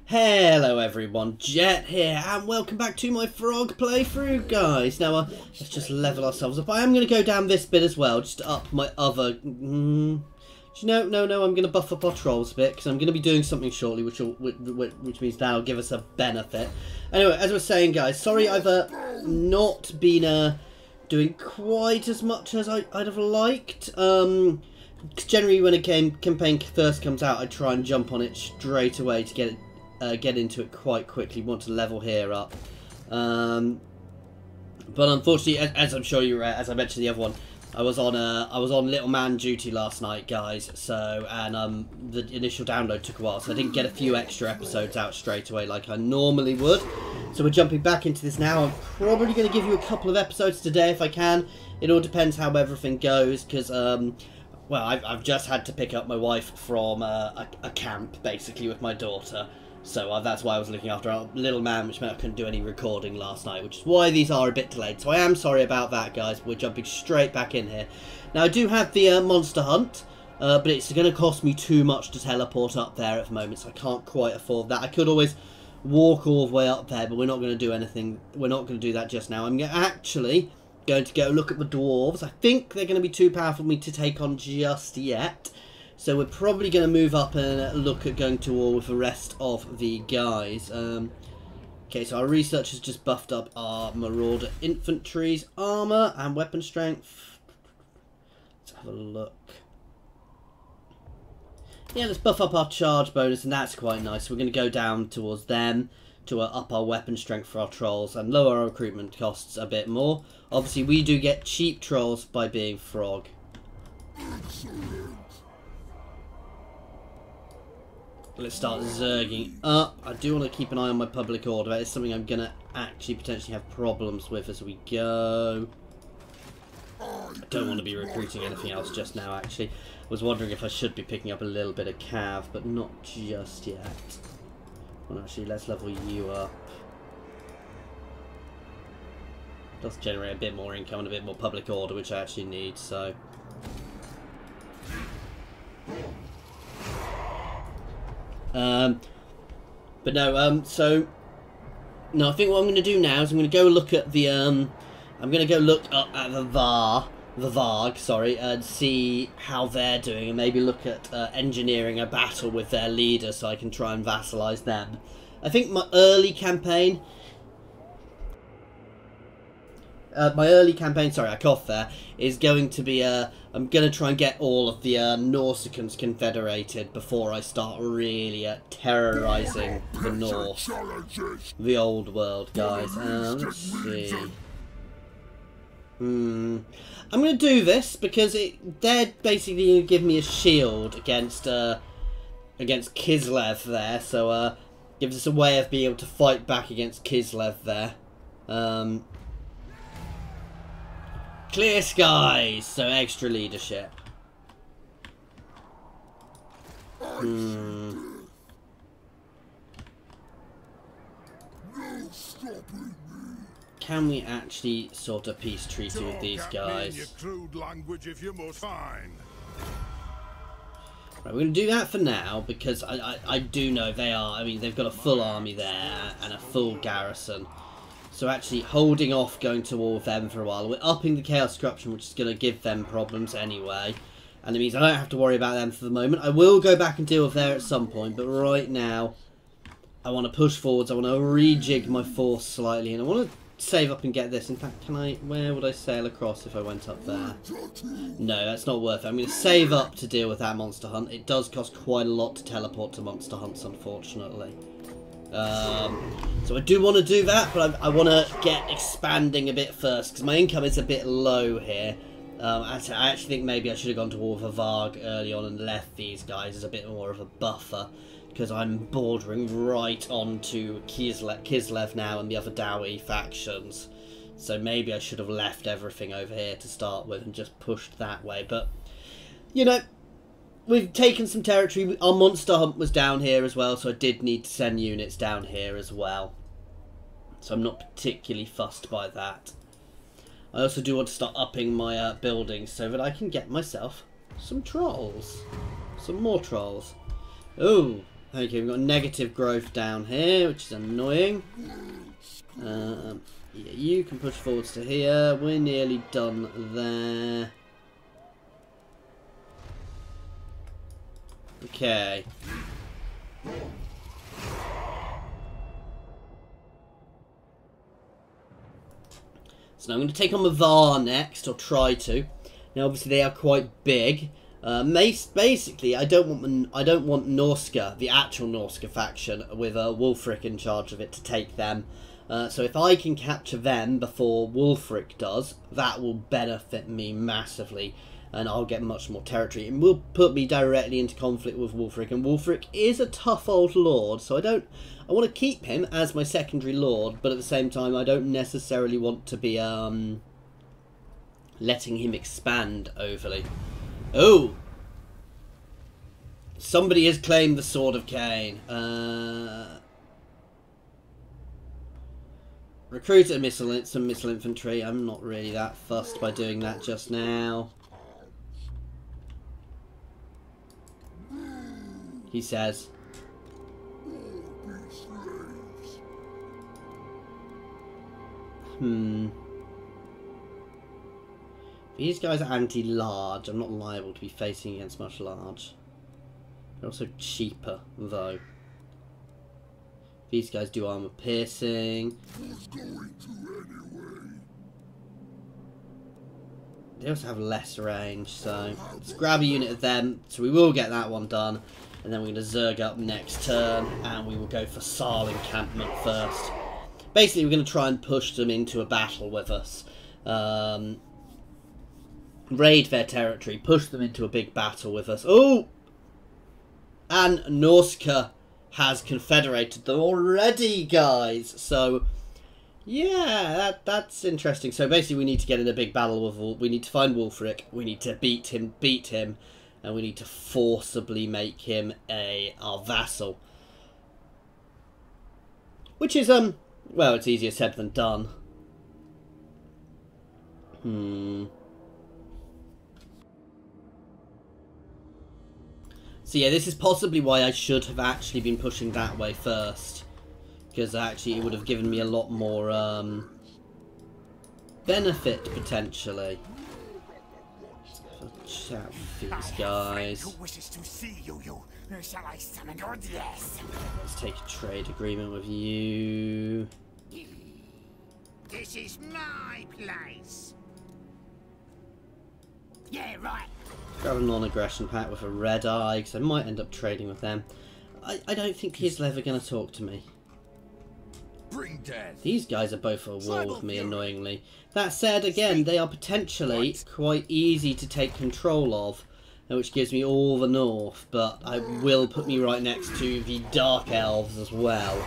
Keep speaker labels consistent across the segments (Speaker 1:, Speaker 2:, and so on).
Speaker 1: Hello everyone, Jet here, and welcome back to my Throgg playthrough, guys. Now, let's just level ourselves up. I am going to go down this bit as well, just to up my other... No, I'm going to buff up our trolls a bit, because I'm going to be doing something shortly, which means that'll give us a benefit. Anyway, as I was saying, guys, sorry I've not been doing quite as much as I'd have liked. Generally, when a campaign first comes out, I try and jump on it straight away to get into it quite quickly. Want to level here up, but unfortunately, as I'm sure you're as I mentioned the other one, I was on little man duty last night, guys. So the initial download took a while, so I didn't get a few extra episodes out straight away like I normally would. So we're jumping back into this now. I'm probably going to give you a couple of episodes today if I can. It all depends how everything goes, because well, I've just had to pick up my wife from a camp basically with my daughter. So that's why I was looking after our little man, which meant I couldn't do any recording last night, which is why these are a bit delayed. So I am sorry about that, guys. We're jumping straight back in here. Now, I do have the monster hunt, but it's going to cost me too much to teleport up there at the moment, so I can't quite afford that. I could always walk all the way up there, but we're not going to do anything. We're not going to do that just now. I'm actually going to go look at the dwarves. I think they're going to be too powerful for me to take on just yet. So we're probably going to move up and look at going to war with the rest of the guys. Okay, so our research has just buffed up our Marauder infantry's armour and weapon strength. Let's have a look. Yeah, let's buff up our charge bonus, and that's quite nice. We're going to go down towards them to up our weapon strength for our trolls and lower our recruitment costs a bit more. Obviously, we do get cheap trolls by being Throgg. Let's start zerging up. I do want to keep an eye on my public order. It's something I'm going to actually potentially have problems with as we go. I don't want to be recruiting anything else just now, actually. I was wondering if I should be picking up a little bit of cav, but not just yet. Well, actually, let's level you up. Does generate a bit more income and a bit more public order, which I actually need, so... but no, so no, I think what I'm going to do now is I'm going to go look at the I'm going to go look up at the Varg, sorry, and see how they're doing, and maybe look at engineering a battle with their leader so I can try and vassalize them. I think my early campaign, sorry, I coughed there, is going to be, I'm going to try and get all of the Norsicans confederated before I start really terrorising the North. The old world, guys. Let's see. I'm going to do this because they're basically going to give me a shield against Kislev there, so gives us a way of being able to fight back against Kislev there. Clear skies, so extra leadership. Can we actually sort a peace treaty with these guys? Right, we're going to do that for now, because I do know they are, I mean, they've got a full army there and a full garrison. So actually holding off going to war with them for a while. We're upping the Chaos Corruption, which is going to give them problems anyway. And it means I don't have to worry about them for the moment. I will go back and deal with there at some point, but right now I want to push forwards. I want to rejig my force slightly, and I want to save up and get this. In fact, where would I sail across if I went up there? No, that's not worth it. I'm going to save up to deal with that monster hunt. It does cost quite a lot to teleport to monster hunts, unfortunately. So I do want to do that, but I want to get expanding a bit first, because my income is a bit low here. I actually think maybe I should have gone to war with a Varg early on and left these guys as a bit more of a buffer, because I'm bordering right onto Kislev now and the other Dowie factions. So maybe I should have left everything over here to start with and just pushed that way. But, you know, we've taken some territory. Our monster hunt was down here as well, so I did need to send units down here as well. So I'm not particularly fussed by that. I also do want to start upping my buildings so that I can get myself some trolls. Some more trolls. Oh, Okay, we've got negative growth down here, which is annoying. Yeah, you can push forwards to here. We're nearly done there. Okay. So now I'm going to take on Mavar next, or try to. Now, obviously, they are quite big. Basically, I don't want Norska, the actual Norska faction, with Wulfrik in charge of it, to take them. So if I can capture them before Wulfrik does, that will benefit me massively, and I'll get much more territory. It will put me directly into conflict with Wulfrik, and Wulfrik is a tough old lord, so I want to keep him as my secondary lord, but at the same time, I don't necessarily want to be letting him expand overly. Oh! Somebody has claimed the Sword of Cain. Recruit some missile infantry. I'm not really that fussed by doing that just now. He says. These guys are anti-large. I'm not liable to be facing against much large. They're also cheaper, though. These guys do armor piercing. They also have less range, so let's grab a unit of them. So we will get that one done. And then we're going to Zerg up next turn, and we will go for Saal encampment first. Basically, we're going to try and push them into a battle with us. Raid their territory, push them into a big battle with us. Oh! And Norska has confederated them already, guys. So, yeah, that's interesting. So basically, we need to get in a big battle with. We need to find Wulfrik. We need to beat him, and we need to forcibly make him our vassal. Which is well, it's easier said than done. So yeah, this is possibly why I should have actually been pushing that way first. Because actually it would have given me a lot more benefit, potentially. Let's chat with these guys.
Speaker 2: Who wishes to see you? Shall I summon your yes?
Speaker 1: Let's take a trade agreement with you.
Speaker 2: This is my place. Yeah, right.
Speaker 1: Grab a non-aggression pact with a red eye, because I might end up trading with them. I don't think he's ever going to talk to me.
Speaker 2: Bring death.
Speaker 1: These guys are both at war with me, annoyingly. That said, again, they are potentially quite easy to take control of, which gives me all the north, but I will put me right next to the Dark Elves as well.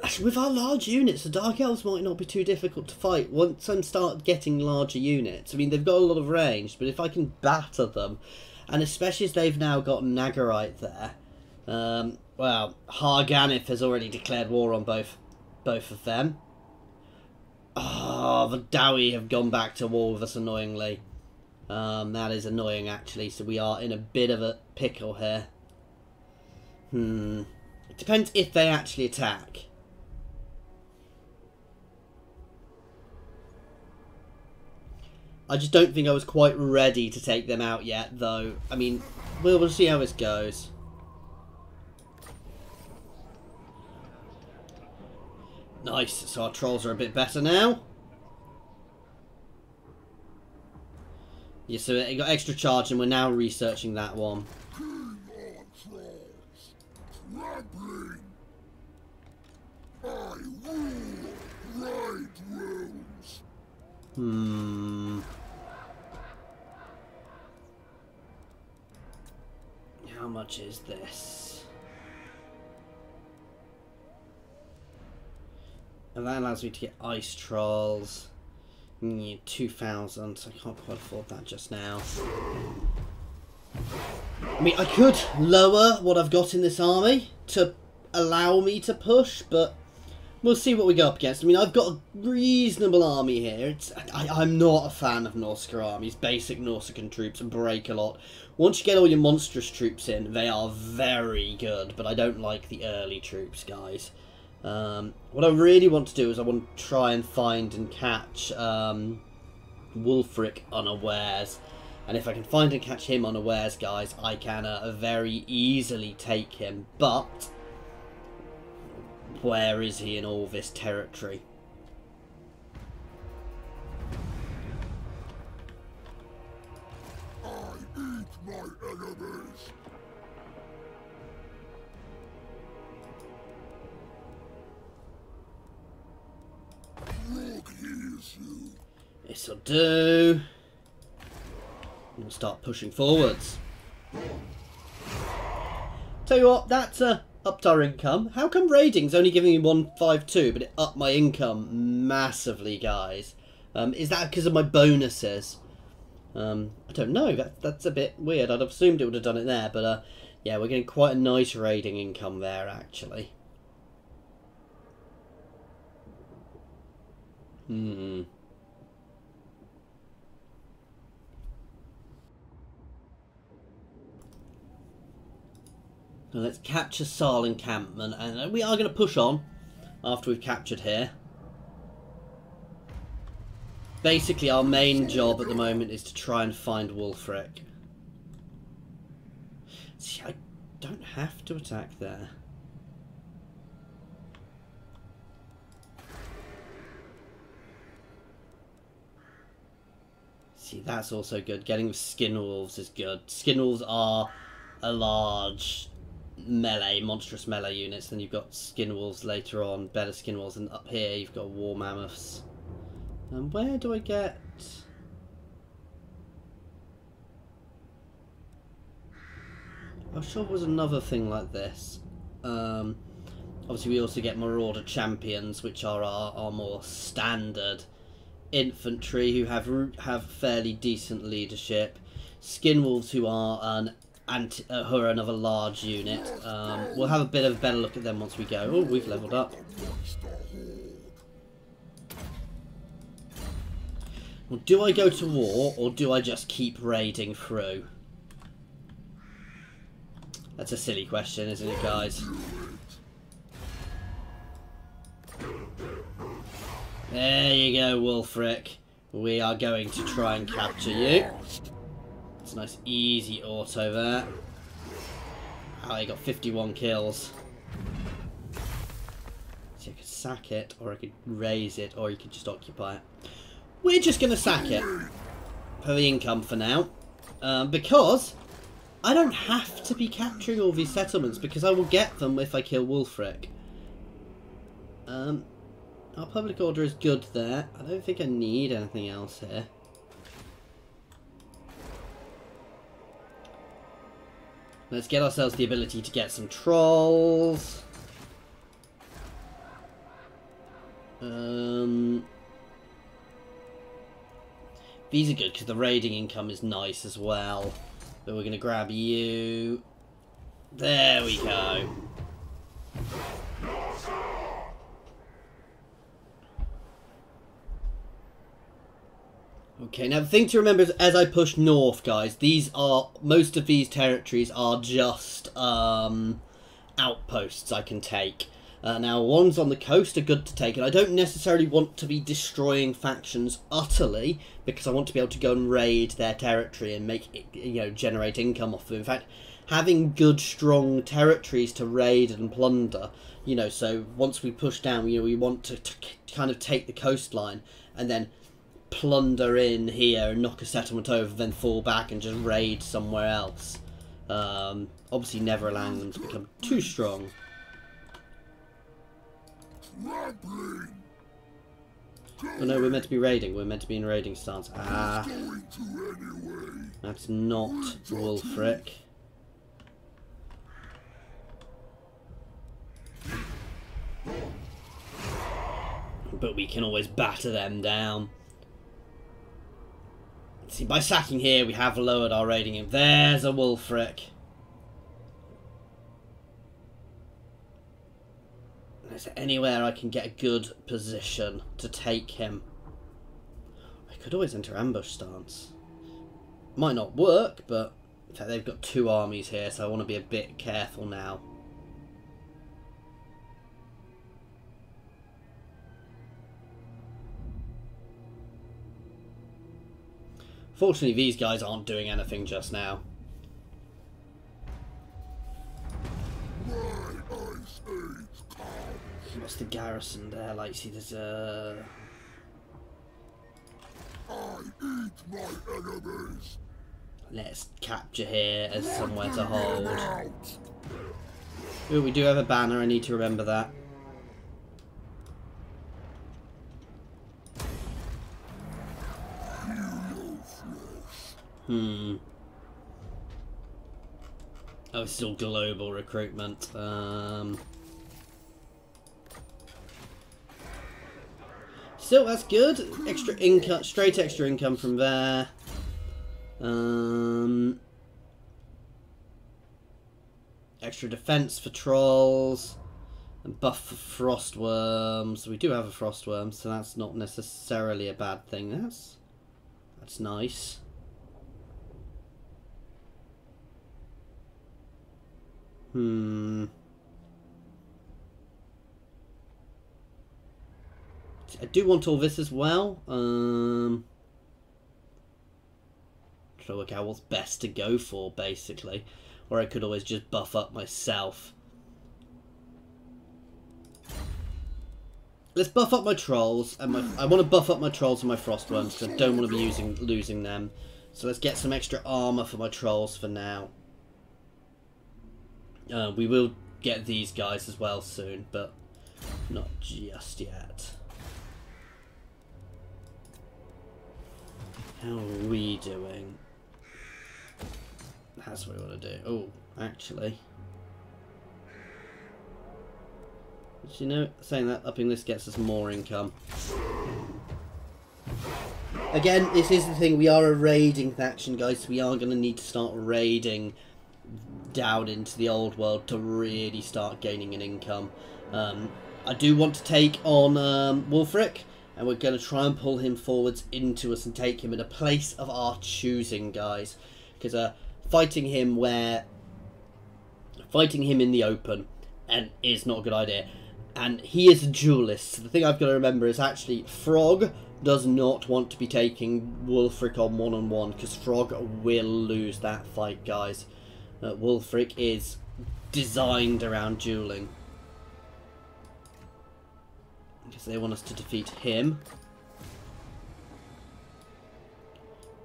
Speaker 1: Actually, with our large units, the Dark Elves might not be too difficult to fight once I start getting larger units. I mean, they've got a lot of range, but if I can batter them, and especially as they've now got Nagarite there, well, Harganith has already declared war on both of them. Oh, the Dowie have gone back to war with us, annoyingly. That is annoying, actually, so we are in a bit of a pickle here. It depends if they actually attack. I just don't think I was quite ready to take them out yet, though. I mean, we'll see how this goes. Nice, so our trolls are a bit better now. Yeah, so it got extra charge and we're now researching that one. How much is this? And that allows me to get ice trolls. 2,000, so I can't quite afford that just now. I mean, I could lower what I've got in this army to allow me to push, but we'll see what we go up against. I mean, I've got a reasonable army here. I'm not a fan of Norska armies. Basic Norsican troops break a lot. Once you get all your monstrous troops in, they are very good, but I don't like the early troops, guys. What I really want to do is I want to try and find and catch Wulfrik unawares. And if I can find and catch him unawares, guys, I can very easily take him. But where is he in all this territory?
Speaker 2: I eat my enemies. Throgg hears you.
Speaker 1: This'll do. We'll start pushing forwards. Tell you what, that's upped our income. How come raiding's only giving me 152, but it upped my income massively, guys? Is that because of my bonuses? I don't know. That's a bit weird. I'd have assumed it would have done it there, but yeah, we're getting quite a nice raiding income there, actually. Now let's capture Saal encampment, and we are going to push on after we've captured here. Basically, our main job at the moment is to try and find Wulfrik. See, I don't have to attack there. See, that's also good. Getting with skin wolves is good. Skin wolves are a large melee, monstrous melee units. Then you've got skin wolves later on, better skin wolves, and up here you've got war mammoths. And where do I get? I'm sure there was another thing like this. Obviously we also get marauder champions, which are our more standard infantry who have fairly decent leadership. Skin wolves who are who are another large unit. We'll have a bit of a better look at them once we go. Oh, we've leveled up. Well, do I go to war or do I just keep raiding through? That's a silly question, isn't it, guys? There you go, Wulfrik. We are going to try and capture you. It's a nice easy auto there. Oh, he got 51 kills. So I could sack it, or I could raise it, or you could just occupy it. We're just going to sack it for the income for now. Because I don't have to be capturing all these settlements, because I will get them if I kill Wulfrik. Our public order is good there. I don't think I need anything else here. Let's get ourselves the ability to get some trolls. These are good because the raiding income is nice as well. But we're going to grab you. There we go. Okay, now the thing to remember is as I push north, guys, most of these territories are just outposts I can take. Now, ones on the coast are good to take, and I don't necessarily want to be destroying factions utterly, because I want to be able to go and raid their territory and make it, generate income off of them. In fact, having good, strong territories to raid and plunder, so once we push down, we want to kind of take the coastline and then plunder in here and knock a settlement over, then fall back and just raid somewhere else. Obviously never allowing them to become too strong. Oh no, we're meant to be raiding. We're meant to be in raiding stance. Ah, that's not Wulfrik. But we can always batter them down. See, by sacking here, we have lowered our raiding. There's a Wulfrik. Is there anywhere I can get a good position to take him? I could always enter ambush stance. Might not work, but In fact, they've got 2 armies here, so I want to be a bit careful now. Fortunately, these guys aren't doing anything just now. What's the garrison there? Like, see, there's a...
Speaker 2: I eat my enemies.
Speaker 1: Let's capture here as somewhere to hold. Ooh, we do have a banner, I need to remember that. Oh, it's still global recruitment. Still, that's good. Extra income, straight extra income from there. Extra defense for trolls. And buff for frostworms. We do have a frostworm, so that's not necessarily a bad thing. That's nice. I do want all this as well. Try to work out what's best to go for, basically. Or I could always just buff up myself. Let's buff up my trolls. And I want to buff up my trolls and my frostworms, because I don't want to be losing them. So let's get some extra armor for my trolls for now. We will get these guys as well soon, but not just yet. How are we doing? That's what we want to do. Oh, actually. Did you know, saying that, upping this gets us more income. Again, this is the thing, we are a raiding faction, guys, so we are going to need to start raiding down into the old world to really start gaining an income. I do want to take on Wulfrik, and we're going to try and pull him forwards into us and take him in a place of our choosing, guys. Because fighting him in the open is not a good idea. And he is a duelist, so the thing I've got to remember is actually Throgg does not want to be taking Wulfrik on one-on-one, because Throgg will lose that fight, guys. Wulfrik is designed around dueling. Because they want us to defeat him.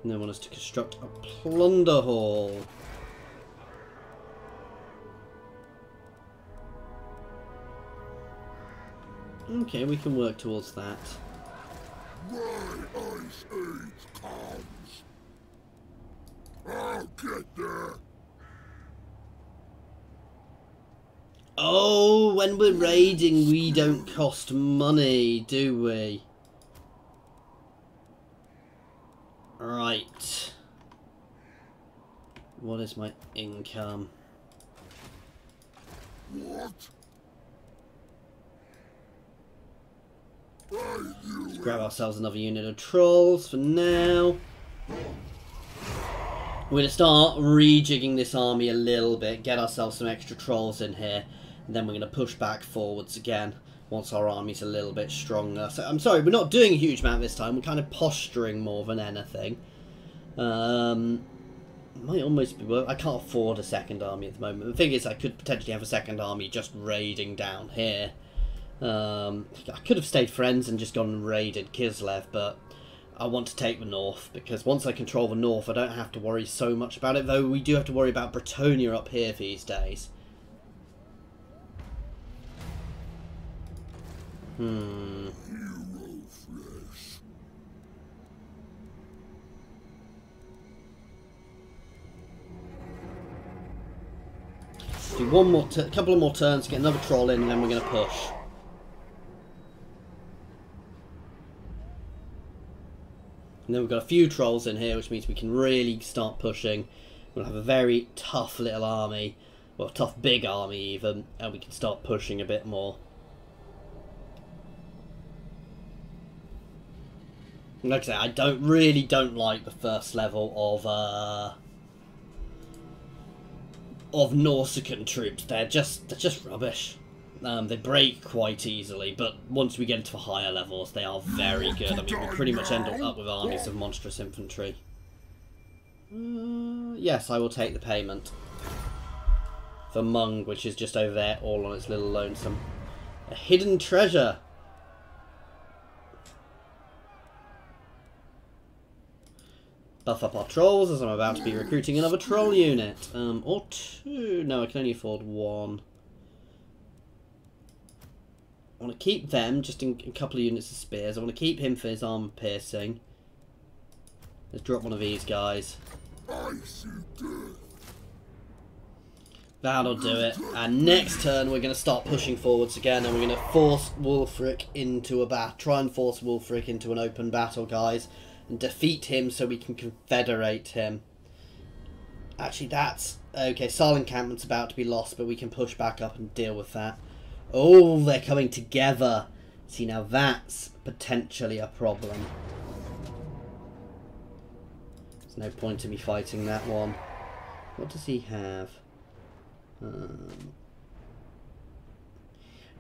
Speaker 1: And they want us to construct a plunder hall. Okay, we can work towards that.
Speaker 2: My ice age comes. I'll get there.
Speaker 1: Oh, when we're raiding, we don't cost money, do we? Right. What is my income?
Speaker 2: What?
Speaker 1: Let's grab ourselves another unit of trolls for now. We're going to start rejigging this army a little bit, get ourselves some extra trolls in here, and then we're going to push back forwards again once our army's a little bit stronger. So I'm sorry, we're not doing a huge amount this time, we're kind of posturing more than anything. Might almost be worth. I can't afford a second army at the moment. The thing is, I could potentially have a second army just raiding down here. I could have stayed friends and just gone and raided Kislev, but I want to take the north, because once I control the north I don't have to worry so much about it, though we do have to worry about Bretonia up here these days. Do one more, a couple of more turns, get another troll in, and then we're going to push. And then we've got a few trolls in here, which means we can really start pushing. We'll have a very tough little army, well, a tough big army even, and we can start pushing a bit more. Like I say, I really don't like the first level of of Nausicaan troops. They're just rubbish. They break quite easily, but once we get into higher levels, they are very good. I mean, we pretty much end up with armies of monstrous infantry. Yes, I will take the payment. For Mung, which is just over there, all on its little lonesome. A hidden treasure! Buff up our trolls, as I'm about to be recruiting another troll unit. Or two. No, I can only afford one. I want to keep them, just in a couple of units of spears. I want to keep him for his armor piercing. Let's drop one of these guys. That'll do it. And next turn we're going to start pushing forwards again, and we're going to force Wulfrik into a battle. Try and force Wulfrik into an open battle, guys. And defeat him so we can confederate him. Actually, that's... okay, Sarl encampment's about to be lost, but we can push back up and deal with that. Oh, they're coming together. See, now that's potentially a problem. There's no point in me fighting that one. What does he have?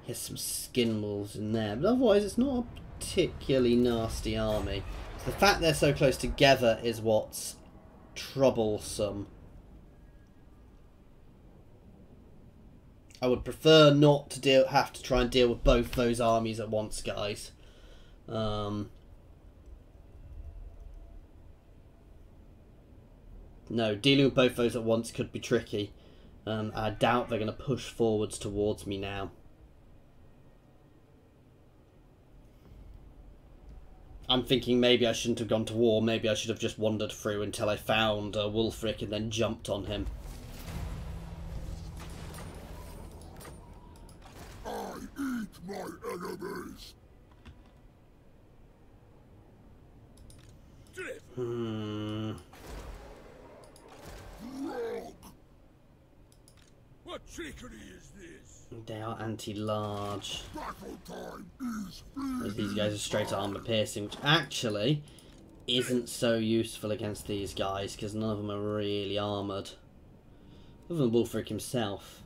Speaker 1: He has some skin wolves in there, but otherwise it's not a particularly nasty army. So the fact they're so close together is what's troublesome. I would prefer not to have to try and deal with both those armies at once, guys. No, dealing with both those at once could be tricky. I doubt they're going to push forwards towards me now. I'm thinking maybe I shouldn't have gone to war. Maybe I should have just wandered through until I found Wulfrik and then jumped on him.
Speaker 2: I eat my enemies. Throgg. What trickery is this?
Speaker 1: They are anti-large.
Speaker 2: Battle time is
Speaker 1: Whereas these guys are straight armor piercing, which actually isn't so useful against these guys because none of them are really armoured. Other than Wulfrik himself.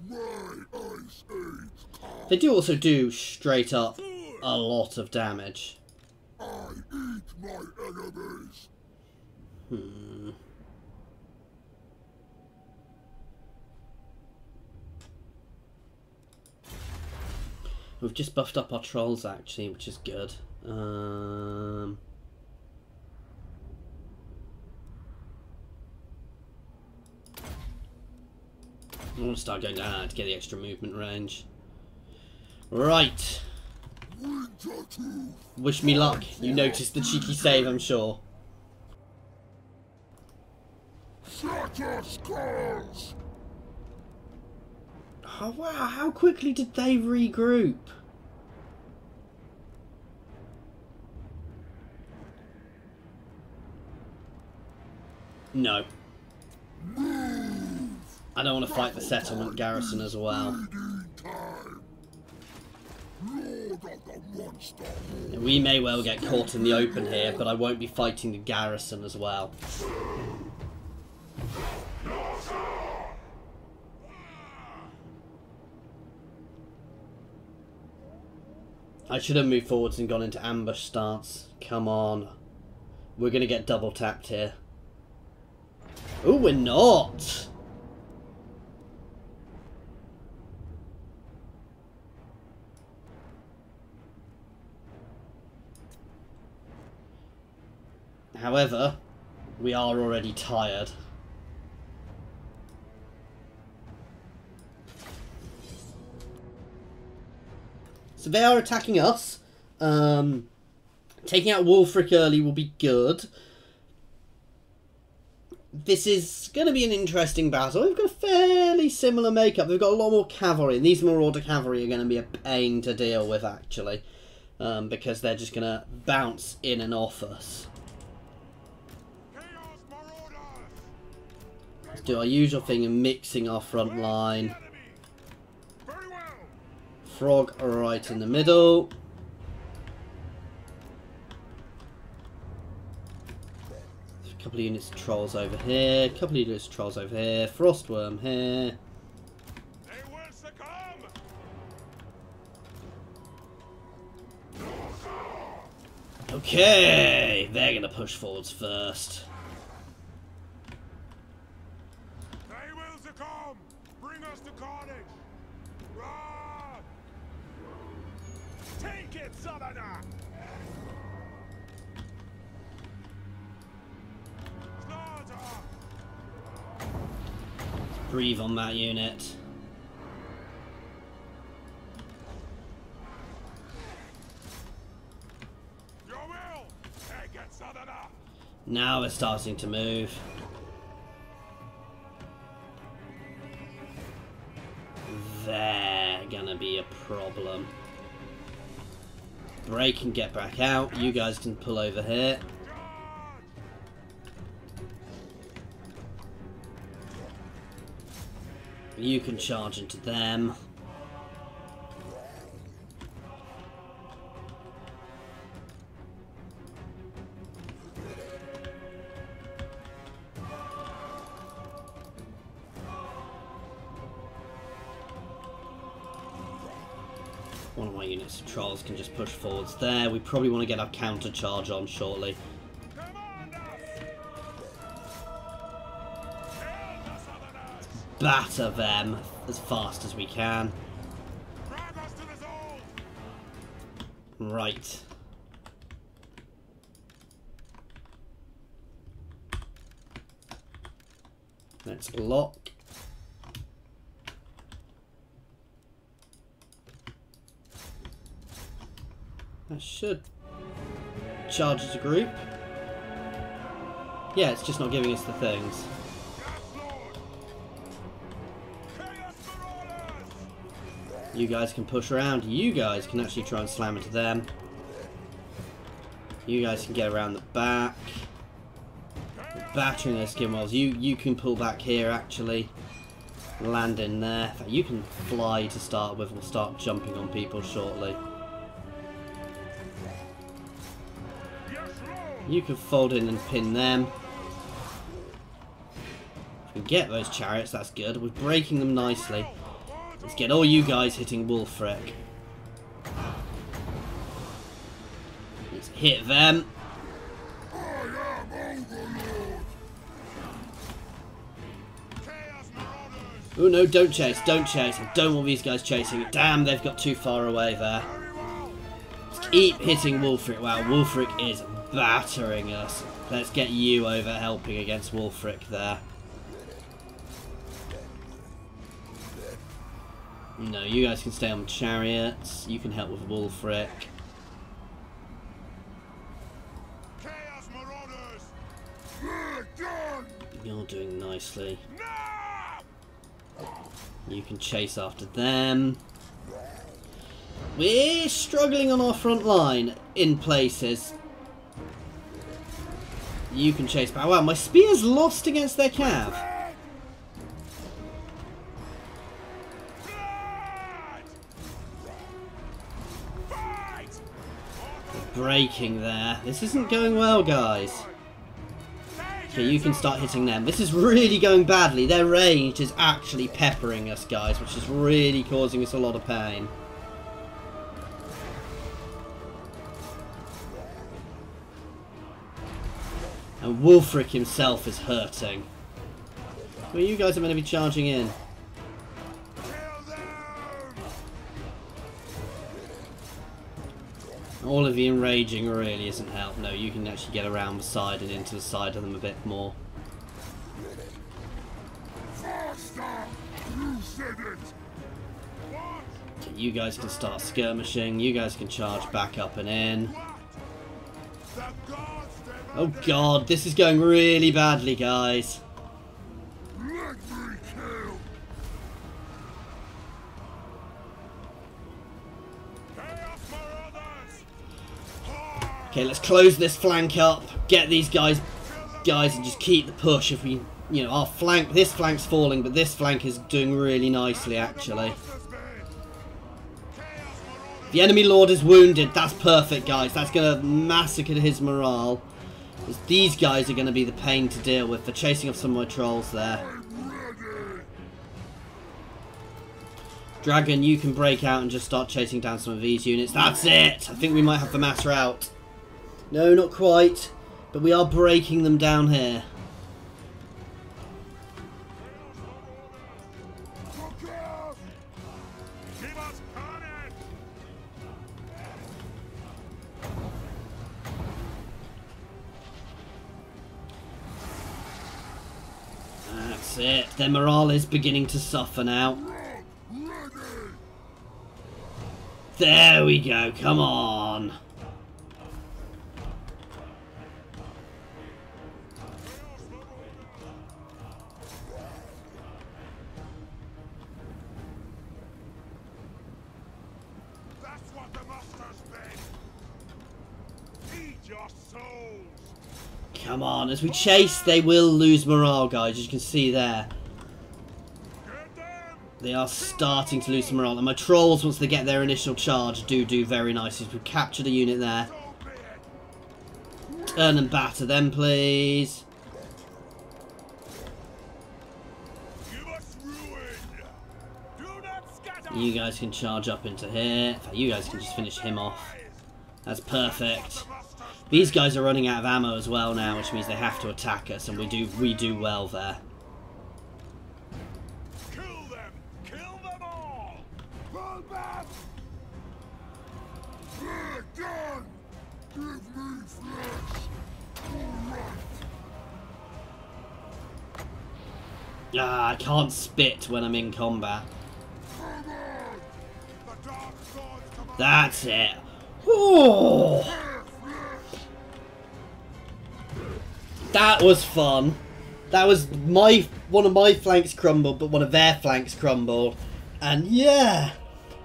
Speaker 1: They do also do straight up a lot of damage.
Speaker 2: I eat my enemies.
Speaker 1: We've just buffed up our trolls actually, which is good. I want to start going down to get the extra movement range. Right.
Speaker 2: Wintertooth.
Speaker 1: Wish me luck. You noticed the cheeky save, I'm sure.
Speaker 2: Shatter skulls.
Speaker 1: Oh wow, how quickly did they regroup? No. I don't want to fight the settlement garrison as well. We may well get caught in the open here, but I won't be fighting the garrison as well. I should have moved forwards and gone into ambush stance. Come on. We're going to get double tapped here. Oh, we're not! However, we are already tired. So they are attacking us. Taking out Wulfrik early will be good. This is going to be an interesting battle. They've got a fairly similar makeup. They've got a lot more cavalry. And these Marauder cavalry are going to be a pain to deal with, actually. Because they're just going to bounce in and off us. Let's do our usual thing of mixing our front line. Throgg right in the middle. A couple of units of trolls over here. A couple of units of trolls over here. Frostworm here. Okay, they're gonna push forwards first.
Speaker 2: They will succumb. Bring us to carnage. Run! Take it, Southerner! Slaughter!
Speaker 1: Breathe on that unit.
Speaker 2: Your will! Take it, Southerner!
Speaker 1: Now we're starting to move. They're gonna be a problem. Break and get back out. You guys can pull over here. You can charge into them. One of my units of trolls can just push forwards there. We probably want to get our counter charge on shortly. Batter them as fast as we can. Right. Let's lock. That should charge as a group. Yeah, it's just not giving us the things. You guys can push around. You guys can actually try and slam into them. You guys can get around the back. Battering those skinwells. You can pull back here actually. Land in there. In fact, you can fly to start with. We'll start jumping on people shortly. You can fold in and pin them. If we get those chariots, that's good. We're breaking them nicely. Let's get all you guys hitting Wulfrik. Let's hit them. Oh no, don't chase, don't chase. I don't want these guys chasing. Damn, they've got too far away there. Let's keep hitting Wulfrik. Wow, Wulfrik is battering us. Let's get you over helping against Wulfrik there. No, you guys can stay on chariots. You can help with Wulfrik.
Speaker 2: Chaos Marauders!
Speaker 1: You're doing nicely. You can chase after them. We're struggling on our front line in places. You can chase back. Wow, my spear's lost against their cav. Breaking there. This isn't going well, guys. Okay, you can start hitting them. This is really going badly. Their range is actually peppering us, guys, which is really causing us a lot of pain. And Wulfrik himself is hurting. Well, you guys are meant to be charging in. All of the enraging really isn't help. No, you can actually get around the side and into the side of them a bit more. Okay, you guys can start skirmishing. You guys can charge back up and in. Oh god, this is going really badly, guys. Okay, let's close this flank up, get these guys, and just keep the push. If we, you know, our flank, this flank's falling, but this flank is doing really nicely, actually. The enemy lord is wounded. That's perfect, guys. That's going to massacre his morale. These guys are going to be the pain to deal with. They're chasing off some of my trolls there. Dragon, you can break out and just start chasing down some of these units. That's it! I think we might have the mass rout. No, not quite. But we are breaking them down here. That's it. Their morale is beginning to suffer now. There we go. Come on.
Speaker 2: That's what the master's been. Feed your souls.
Speaker 1: Come on. As we chase, they will lose morale, guys. As you can see there. They are starting to lose some morale. And my trolls, once they get their initial charge, do very nicely. We've captured a unit there. Turn and batter them, please. You guys can charge up into here. In fact, you guys can just finish him off. That's perfect. These guys are running out of ammo as well now, which means they have to attack us, and we do well there. Ah, I can't spit when I'm in combat. That's it. Ooh. That was fun. That was one of my flanks crumbled, but one of their flanks crumbled. And yeah.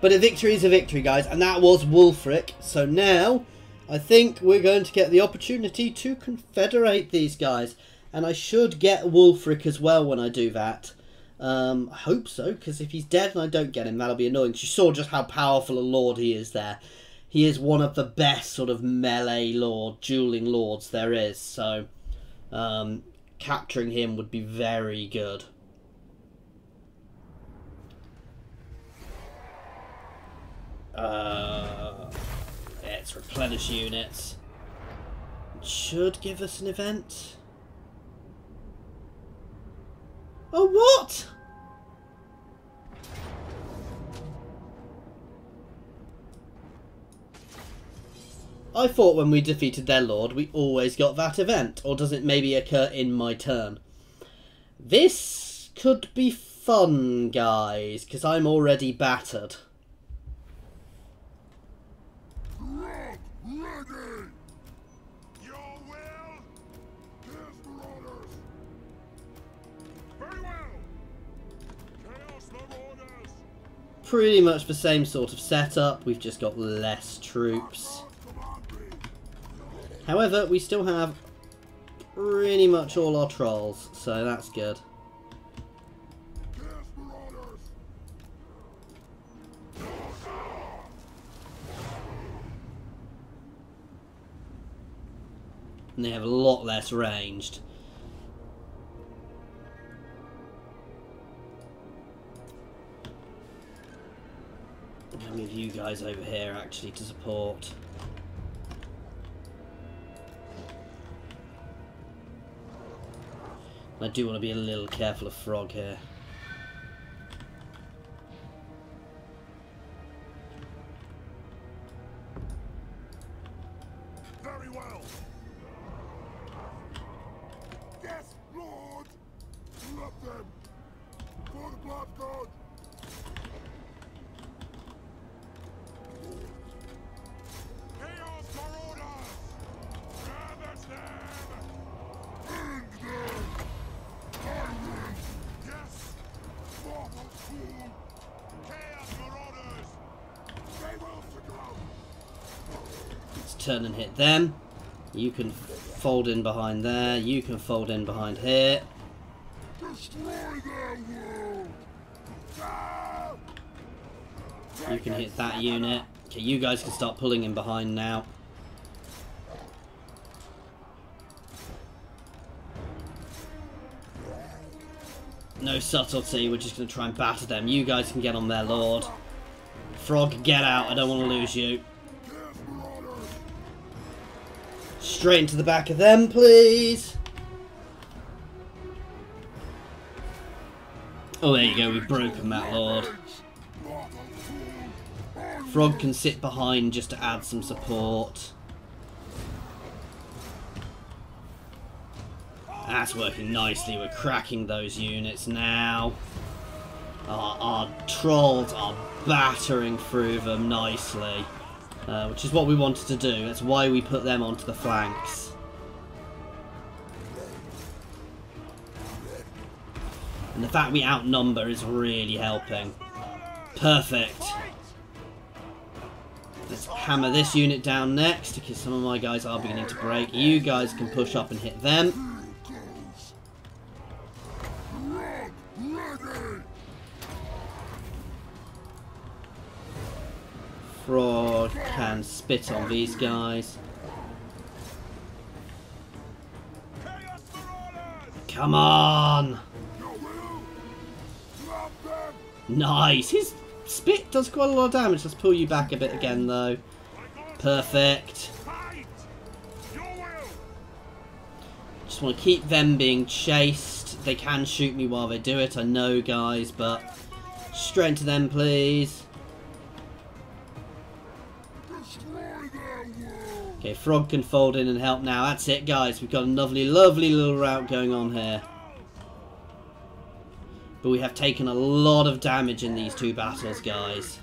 Speaker 1: But a victory is a victory, guys. And that was Wulfrik. So now, I think we're going to get the opportunity to confederate these guys. And I should get Wulfrik as well when I do that. I hope so, because if he's dead and I don't get him, that'll be annoying. You saw just how powerful a lord he is there. He is one of the best sort of melee lord, dueling lords there is. So, capturing him would be very good. Let's replenish units. It should give us an event. Oh, what? I thought when we defeated their lord, we always got that event. Or does it maybe occur in my turn? This could be fun, guys, because I'm already battered. Pretty much the same sort of setup, we've just got less troops. However, we still have pretty much all our trolls, so that's good. And they have a lot less ranged. I'll move you guys over here actually to support. I do want to be a little careful of Throgg here.
Speaker 2: Very well. Yes, Lord. Love them. For the blood god.
Speaker 1: Turn and hit them. You can fold in behind there. You can fold in behind here. You can hit that unit. Okay, you guys can start pulling in behind now. No subtlety, we're just going to try and batter them. You guys can get on there, Lord. Throgg, get out, I don't want to lose you. Straight into the back of them, please. Oh, there you go, we've broken that, Lord. Throgg can sit behind just to add some support. That's working nicely. We're cracking those units now. Our trolls are battering through them nicely. Which is what we wanted to do. That's why we put them onto the flanks. And the fact we outnumber is really helping. Perfect. Let's hammer this unit down next, because some of my guys are beginning to break. You guys can push up and hit them. Throgg can spit on these guys. Come on! Nice! His spit does quite a lot of damage. Let's pull you back a bit again, though. Perfect. Just want to keep them being chased. They can shoot me while they do it, I know, guys, but straight into them, please. Okay, Throgg can fold in and help now. That's it, guys. We've got a lovely, lovely little route going on here. But we have taken a lot of damage in these two battles, guys.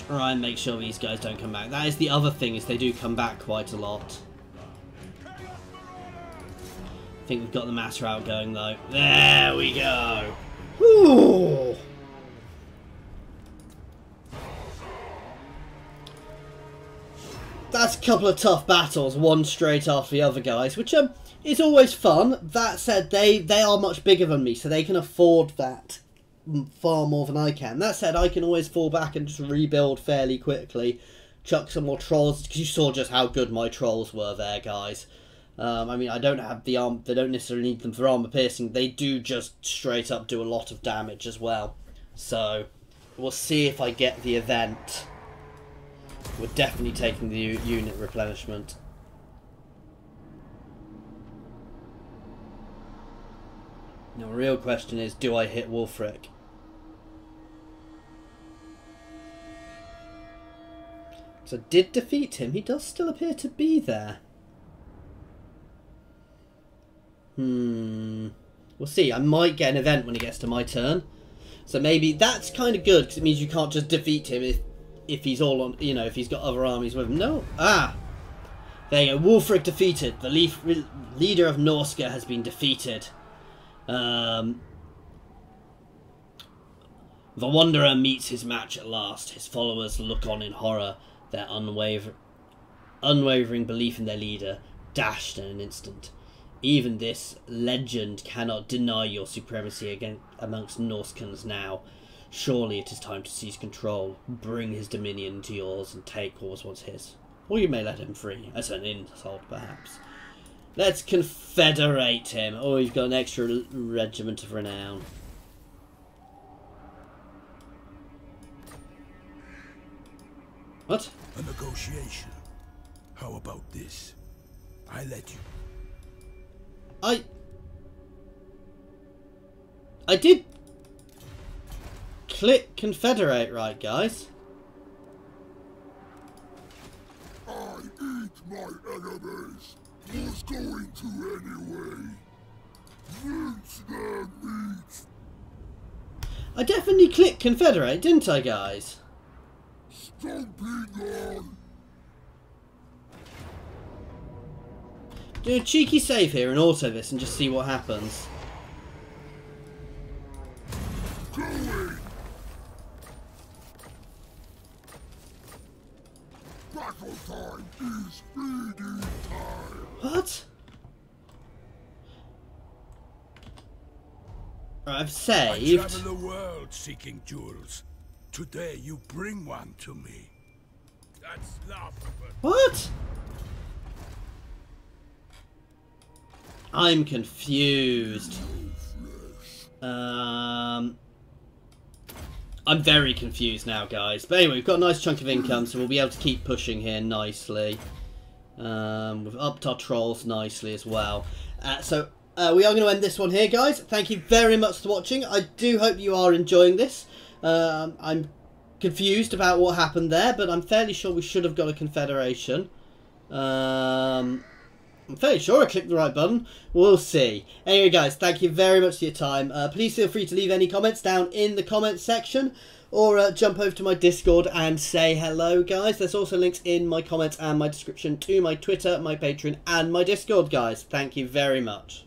Speaker 1: Try and make sure these guys don't come back. That is the other thing, is they do come back quite a lot. I think we've got the mass route going, though. There we go. Ooh. That's a couple of tough battles, one straight after the other, guys, which is always fun. That said, they are much bigger than me, so they can afford that far more than I can. That said, I can always fall back and just rebuild fairly quickly, chuck some more trolls, because you saw just how good my trolls were there, guys. I mean, I don't have the arm, they don't necessarily need them for armor piercing, they do just straight up do a lot of damage as well. So, we'll see if I get the event. We're definitely taking the unit replenishment. Now, the real question is, do I hit Wulfrik? So I did defeat him. He does still appear to be there. We'll see. I might get an event when it gets to my turn. So maybe that's kind of good, because it means you can't just defeat him if he's all on, you know, if he's got other armies with him. No. Ah! There you go. Wulfrik defeated. The leader of Norska has been defeated. The Wanderer meets his match at last. His followers look on in horror. Their unwavering belief in their leader dashed in an instant. Even this legend cannot deny your supremacy amongst Norskans now. Surely it is time to seize control, bring his dominion into yours, and take what was once his. Or you may let him free, as an insult perhaps. Let's confederate him. Oh, we've got an extra regiment of renown. What?
Speaker 3: A negotiation. How about this? I let you.
Speaker 1: I did click confederate, right, guys?
Speaker 2: I eat my enemies. Who's going to anyway? Rinse their meat.
Speaker 1: I definitely clicked confederate, didn't I, guys?
Speaker 2: Stomping on.
Speaker 1: Do a cheeky save here and auto this and just see what happens.
Speaker 2: Going. Battle time is feeding time.
Speaker 1: What? Right, I've saved.
Speaker 3: I travel the world seeking jewels. Today you bring one to me. That's laughable.
Speaker 1: What? I'm confused. I'm very confused now, guys. But anyway, we've got a nice chunk of income, so we'll be able to keep pushing here nicely. We've upped our trolls nicely as well. So we are going to end this one here, guys. Thank you very much for watching. I do hope you are enjoying this. I'm confused about what happened there, but I'm fairly sure we should have got a confederation. I'm fairly sure I clicked the right button. We'll see. Anyway, guys, thank you very much for your time. Please feel free to leave any comments down in the comments section, or jump over to my Discord and say hello, guys. There's also links in my comments and my description to my Twitter, my Patreon, and my Discord, guys. Thank you very much.